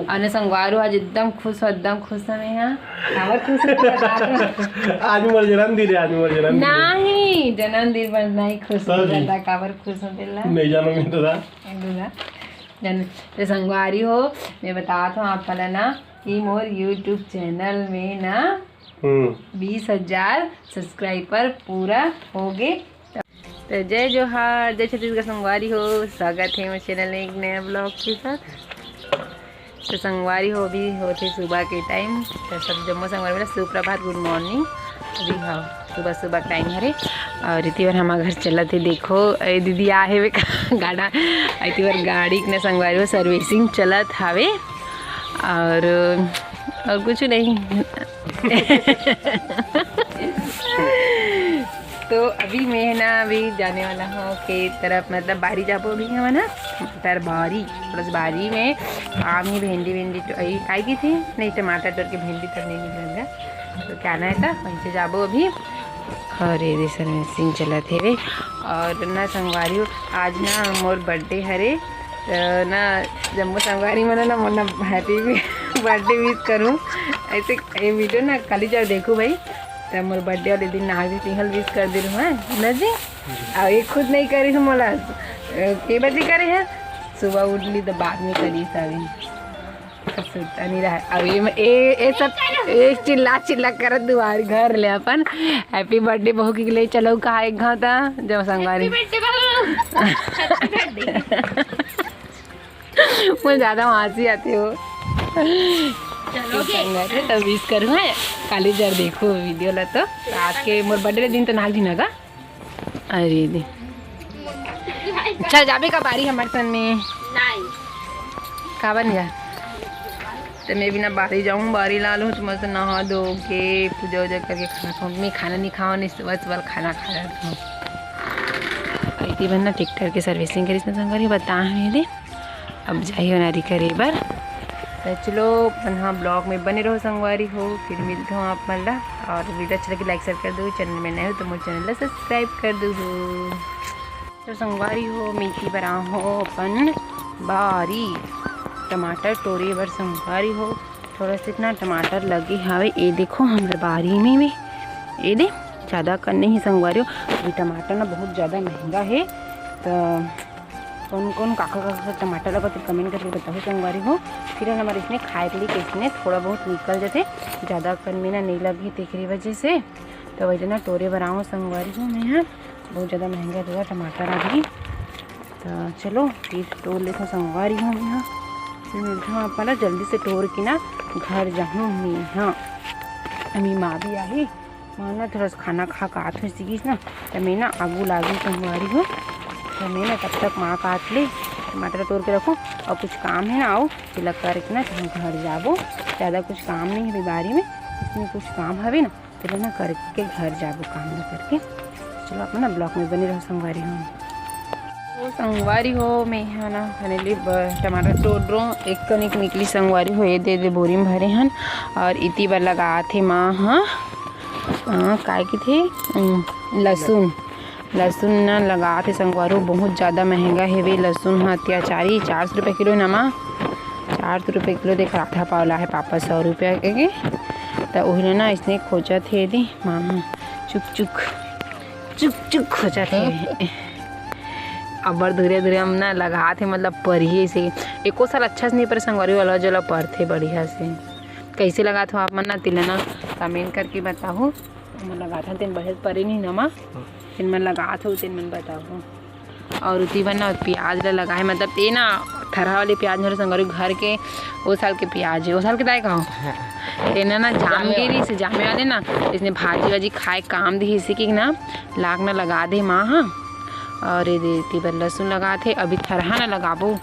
और संगवारू आज एकदम खुश है मैं यहाँ काबर खुश आज मोर जन्मदिन है, आज मोर जन्मदिन नहीं जन्मदिन पर नहीं खुश होता काबर खुश होते ला नहीं जानो मैं तो तो संगवारी हो मैं बताता हूँ आप ना कि मोर यूट्यूब चैनल में ना 20,000 सब्सक्राइबर पूरा हो गए। तो जय जोहार, जय छत्तीसगढ़ संगवारी हो, स्वागत है मेरे चैनल में एक नया ब्लॉग के साथ। तो संगवारी हो भी होते सुबह के टाइम, तो सब जम्मू संगवारी बोला सुप्रभात, गुड मॉर्निंग। अभी हाँ सुबह सुबह टाइम हरे और इतनी बार हमारे घर चला थे। देखो दीदी आहे वे गाड़ा इतनी बार गाड़ी ने संगवारी हो सर्विसिंग चलत हावे और कुछ नहीं तो अभी मैं ना अभी जाने वाला हूँ खेत तरफ, मतलब बारी जाबो अभी है ना मटर बारी प्लस बारी में आम ही भिंडी आई की थी नहीं टमाटर तोड़ के भिंडी तक नहीं निकल गया तो क्या ना था वहीं से जाबो अभी। अरे रे सर्विसिंग चला थे रे और ना संगवारी आज ना मोर बर्थडे हरे तो ना जम्मू संगवारी में ना मोर हैप्पी बर्थडे विश करूँ ऐसे ये वीडियो ना कल जब देखूँ भाई तो मोर बर्थडे वाले दिन नागी सिंहल विश कर दे रहा है ना जी। और ये खुद नहीं करी हूँ मोला के बजे करे है सुबह उठ ली तो बाद में करी सभी सुनता नहीं रहा। अब ये सब एक चिल्ला कर दुआर घर ले अपन हैप्पी बर्थडे बहू के लिए चलो कहा एक घाव था जब संगवारी मुझे ज़्यादा हंसी आती हो तो विश करूँ है काली जर देखो वीडियो ला तो आज के मोर बर्थडे दिन तो नाग दिन का अरे दी अच्छा जाबे का बारी हमारे सन में काबर नहीं तो मैं भी ना बारी जाऊँ बारी ला लूँ तो मैं से नहा धो के पूजा वूजा करके खाना खाऊँ। मैं खाना नहीं खाऊँ नहीं सुबह सुबह खाना खा रहा हूँ इतनी बनना ट्रैक्टर की सर्विसिंग करी इसमें संगवारी बता मेरे अब जाइए नारी करे बार तो चलो हाँ ब्लॉग में बने रहो संगवारी हो, फिर मिलते हो आप मतलब। और वीडियो अच्छा लगे लाइक शेयर कर दो, चैनल में नए हो तो मेरे चैनल सब्सक्राइब कर दो। तो संगवारी हो मीठी बना हो अपन बारी टमाटर टोरी बर संगवारी हो थोड़ा सा इतना टमाटर लगे हवे ये देखो हमारे बारी में ये दे ज़्यादा करने ही संगवारी हो। अभी टमाटर ना बहुत ज़्यादा महंगा है तो कौन कौन काका टमाटर लगा तो कमेंट करके बताओ संगवारी हो। फिर हमारे इसमें खाए के लिए कैसे थोड़ा बहुत निकल जाते ज़्यादा कर में ना नहीं लगी तेखरी वजह से तो वजह ना टोरे बनाओ संगवारी हो। मैं यहाँ बहुत ज़्यादा महंगा हुआ टमाटर अभी तो चलो फिर तोड़ लेते संगवारी हो। मैं यहाँ फिर मिलता हूँ आप ना जल्दी से तोड़ के ना घर जाऊँ मैं। हाँ अम्मी माँ भी आई माँ ना थोड़ा सा खाना खा काट में सीखीस ना तो मैं ना आगू लागी संगवारी हो तो मैं ना तब तक माँ काट ले टमाटर तोड़ के रखूँ और कुछ काम है ना आओ तिलक करके ना तो हम घर जाबो। ज़्यादा कुछ काम नहीं है बारी में इसमें कुछ काम है ना तो ना करके घर जाबो काम ना करके। चलो आप ना ब्लॉक में बने रहो संगवारी हो। वो संगवारी हो मैं है ना फाइनली टमाटर तोड़ रहा हूँ एक कनिक निकली संगवारी हो ये दे बोरी में भरे हैं और इतनी बार लगा थे माँ। हाँ काय की थे लहसुन ना लगा थे संगवारी बहुत ज़्यादा महंगा है वे लहसुन हाँ अत्याचारी 400 रुपये किलो ना माँ 400 रुपये किलो देख आधा पावला है पापा 100 रुपया के तो वही ना इसने खोजा थे दी मामा चुक खोजा थे अब धीरे धीरे हम ना लगा थे मतलब पढ़िए से एको साल अच्छा से नहीं पर संगवारी वाला जला पढ़ते बढ़िया से कैसे लगा था आप मन ना तिलना कमेंट करके बताओ मैं लगा था तीन बढ़िया पढ़े नहीं ना माँ तीन मन लगा था तीन मन बताओ। और उसी बन ना प्याज लगा है मतलब ये ना थरा वाले प्याज मेरे संगवारी घर के वो साल के प्याज है वो साल के दाए कहो तेना ना जाम गिरी से जामे वाले ना इसने भाजी वाजी खाए काम दी इसी की ना लाग ना लगा दे माँ। हाँ और ये देती बार लहसुन लगा थे अभी थरहा ना लगाबो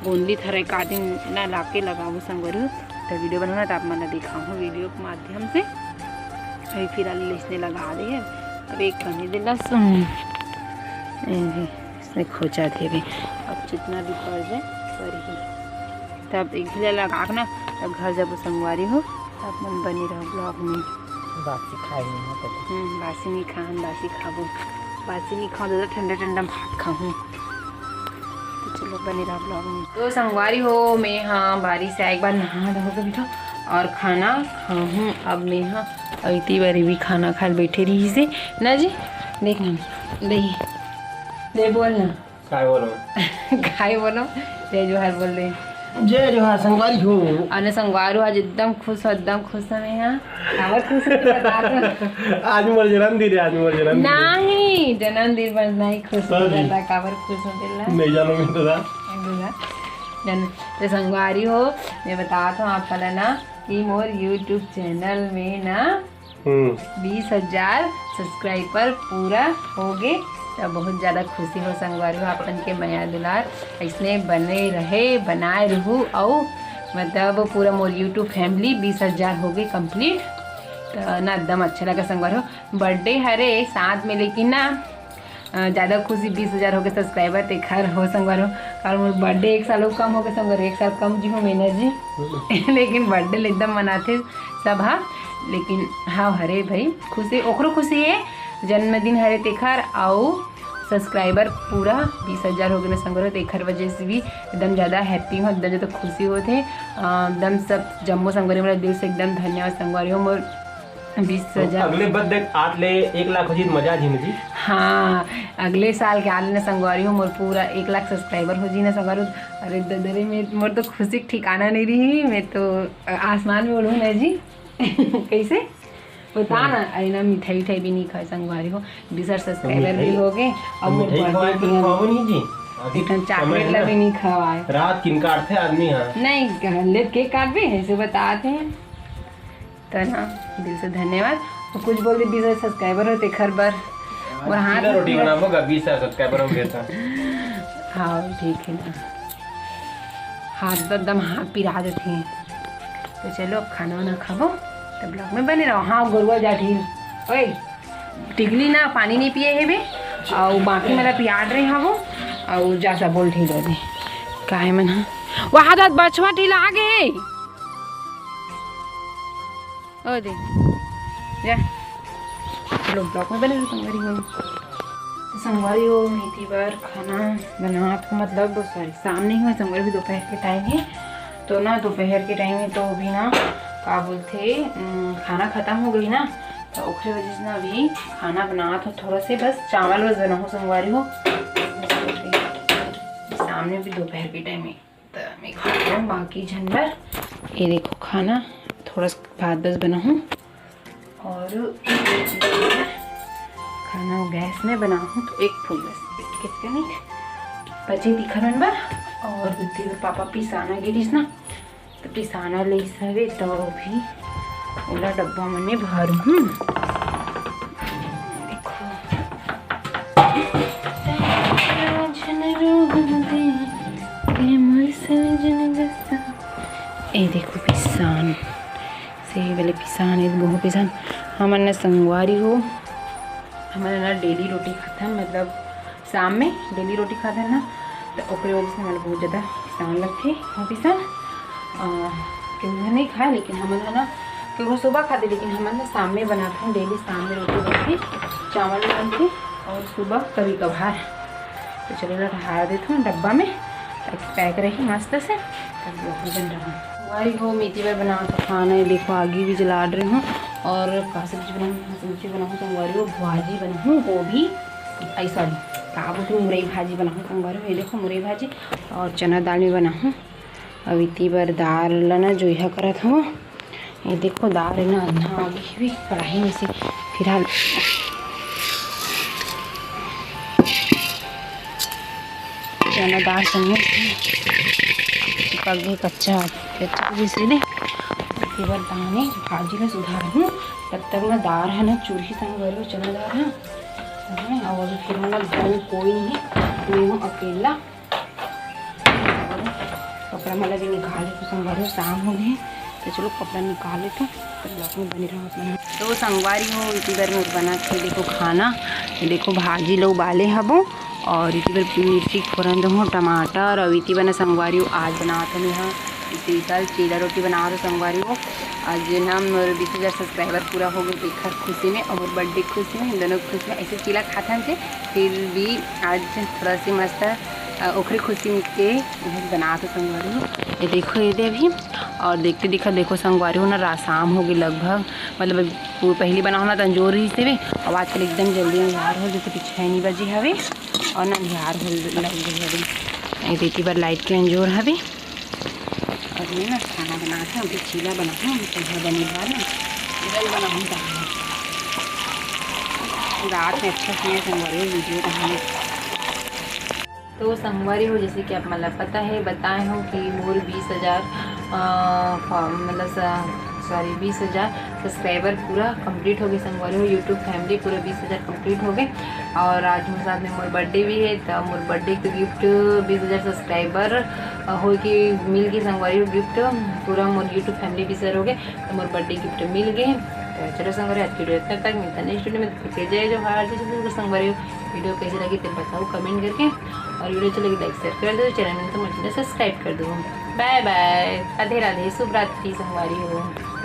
गोंदी थरे काटी ना ला के लगाबो संगवारी तो वीडियो बनाना तो आप मैंने दिखाऊँ वीडियो के माध्यम से। अभी फिर इसने लगा दी है अब एक कमी दे लहसुन इसमें खोचा थे भी अब जितना भी पड़ जाए पर ही तब एक घिला लगा ना तब घर जब संगवारी हो तब मन बनी रहो ब्लॉग में। बासी खाई नहीं बासी नहीं खान बासी खाबो बासी नहीं खाओ तो ठंडा भात खाऊँ। तो चलो चलो बने रहा ब्लॉग में। तो संगवारी हो मैं हाँ बारी से एक बार नहा धो के बैठो और खाना खाऊँ। अब मैं हाँ इतनी बारी भी खाना खा बैठे रही से ना जी। देख ना दही दे बोल ना काय बोलो काय बोलो जय जोहार बोल दे। जय जोहार संगवारी हो। अने संगवारी आज एकदम खुश है मैं यहाँ खबर खुश है बता दो। आज मोर जन्मदिन है, आज मोर जन्मदिन है। नहीं जन्मदिन पर नहीं खुश होता खबर खुश होता नहीं जानो मैं तो था तो संगवारी हो मैं बताता हूँ आप ना कि मोर यूट्यूब चैनल में ना 20,000 सब्सक्राइबर पूरा हो गए। तो बहुत ज़्यादा खुशी हो संगवारी हो अपन के माया दुलार ऐसने बने रहे बनाए रहूँ और मतलब पूरा मोर यूट्यूब फैमिली 20,000 हो गई कंप्लीट। तो ना एकदम अच्छा लगा संगवारी हो। बर्थडे हरे साथ में लेकिन ना ज़्यादा खुशी 20,000 हो गए सब्सक्राइबर देखा हो संगवारी हो। और मोर बर्थडे एक साल कम हो गए संगवारी, एक साल कम जी हूँ मैंने जी लेकिन बर्थडे एकदम मनाते सब हाँ। लेकिन हाँ हरे भाई खुशी ओकरो खुशी है जन्मदिन हरे तेखर आओ सब्सक्राइबर पूरा 20,000 हो गए संगवारी हो। तेखर वजह से भी एकदम ज़्यादा हैप्पी हूँ, एकदम ज़्यादा खुशी होते एकदम सब जम्मू संगवारी मेरा दिल से एकदम धन्यवाद संगवारी हो। मोर 20,000 अगले बर्थडे आठ ले 1 लाख हो जी मजा जी मुझे। हाँ अगले साल के आने संगवारी हो मोर पूरा 1 लाख सब्सक्राइबर हो जी ना संगवारी हो। अरे ददरे में मोर तो खुशी ठिकाना नहीं रही, मैं तो आसमान में उड़ूँ ना जी कैसे बता ना। अरे ना मिठाई भी नहीं खाए संगवारी हो 20,000 सब्सक्राइबर भी हो गए और मोर चॉकलेट भी नहीं खवाए। रात किन काटते आदमी हाँ नहीं ले केक काट भी ऐसे बताते हैं तो ना दिल से धन्यवाद। तो कुछ बोल दे 20,000 सब्सक्राइबर हो तेखर बार और हाथ रोटी बनाओगा 20,000 सब्सक्राइबर हो गया था। हाँ ठीक है ना हाथ तो एकदम हाथ पिरा देते हैं। तो चलो अब खाना वाना खाओ तब ब्लॉग में बने रहो। हाँ गुरुआ जा ठीक ओए टिकली ना पानी नहीं पिए है बे और बाकी मेरा पियाड रहे हाँ वो और जा सा बोल ठीक दे का है मना वहाँ तो बचवा ढीला आ गए ओ दे जा चलो ब्लॉग में बने रहो संगवारी हो। मेथी बार खाना बना तो मतलब सॉरी सामने ही संगवारी भी दोपहर के टाइम है तो ना दोपहर के टाइम है तो अभी ना का बोलते खाना ख़त्म हो गई ना तो उसकी वजह से ना अभी खाना बना तो थोड़ा से बस चावल बस बना हो संगवारी हो। सामने भी दोपहर के टाइम है तो मैं खा रहा हूँ बाकी झंडर ये देखो खाना थोड़ा सा भात बस बना हूँ और खाना गैस में बना हूँ तो एक फूल बस कितने मिनट बचे दिखा नंबर और दूसरी पापा पिसाना गिरीस ना तो पिसाना ले सवे तो भी ओला डब्बा मैंने भर हूँ ये देखो पिसान से वाले पिसान है बहुत पिसान। हमारे संगवारी हो हमारे ना डेली रोटी खाता है मतलब शाम में डेली रोटी खाता है ना तो ओकरे वजह से हमारे बहुत ज़्यादा पिसान लगते हाँ पिसान क्योंकि नहीं खाए लेकिन हमारे ना क्योंकि सुबह खाते लेकिन हमारे ना शाम में बनाते हैं डेली शाम में रोटी बनती चावल बनती और सुबह कभी कभार। तो चलो ना ढाल देती हूँ डब्बा में ताकि पैक रही मस्त से तब लोग बन रहा हूँ। हमारी वो मेथी पर बना तो खाना है देखो आगे भी जला रही हूँ और का सब्जी बनाऊँ संगवारी हो भाजी बनाऊँ वो भी आई सॉरी का बोलती हूँ मुरई भाजी बनाऊँ संगवारी हो। ये देखो मुरई भाजी और चना दाल में बनाऊँ। अब इतनी बार दाल ना जो यह करत हूँ ये देखो दाल है ना आधा आगे भी कढ़ाई में से फिलहाल चना दाल संगे पक गई कच्चा जैसे ने इतनी बार दाने भाजी का सुधार हूँ तब तक ना दाल है ना चूल्ही संग गई चना दाल है और फिर ना घर में कोई नहीं है मैं हूँ अकेला कपड़ा मला भी निकाले तो संगवारी शाम हो गई तो चलो कपड़ा निकाले तो ब्लॉक में बनी रहो अपना। तो संगवारी हो इसी बार में बना के देखो खाना ये देखो भाजी लो उबाले हबो और इसी बार मिर्ची फोरन दो टमाटर और इसी बना संगवारी हो आज बना तो मैं इसी साल चीला रोटी बना तो संगवारी हो आज ना मेरे 20,000 सब्सक्राइबर पूरा हो गए देखकर खुशी में और बर्थडे खुशी में दोनों खुशी में ऐसे चीला खाता थे फिर भी आज थोड़ा सी मस्त ओखरी खुशी में के बना तो संगवारी ये देखो ये दे अभी। और देखते दिखा देखो संगवारी हो ना शाम हो गई लगभग, मतलब वो पहली बना होना तंजोर ही से भी। अब आजकल एकदम जल्दी अंधार हो जैसे 6 बजे हवे और ना अंधार हो लग गई हवे। ये देखी बार लाइट के अंजोर हवे। और मैं ना खाना बनाता हूँ, चीला बनाता हूँ घर बनी बार ना इधर बनाऊँ रात में अच्छा से संगवारी वीडियो बनाने। तो संगवारी हो जैसे कि आप मतलब पता है बताए हो कि मोर 20,000 मतलब 20,000 सब्सक्राइबर पूरा कंप्लीट हो गए। संगवारी हो यूट्यूब फैमिली पूरा 20,000 कंप्लीट हो गए। और आज मेरे साथ में मोर बर्थडे भी है, तो मोर बर्थडे के गिफ्ट 20,000 सब्सक्राइबर हो कि मिल गई। संगवारी हो गिफ्ट पूरा मोर यूट्यूब फैमिली 20,000 हो गए, तो मोर बर्थडे गिफ्ट मिल गए। तो चलो संगवारी आज की वीडियो इतना तक, मिलता नेक्स्ट वीडियो में। फिर जय जो हार जो संगवारी वीडियो कैसी लगी तो बताओ कमेंट करके, और वीडियो चलेगी लाइक शेयर कर दो, चैनल में तो मुझे सब्सक्राइब कर दो। बाय बाय, राधे राधे, शुभ रात्रि संगवारी हो।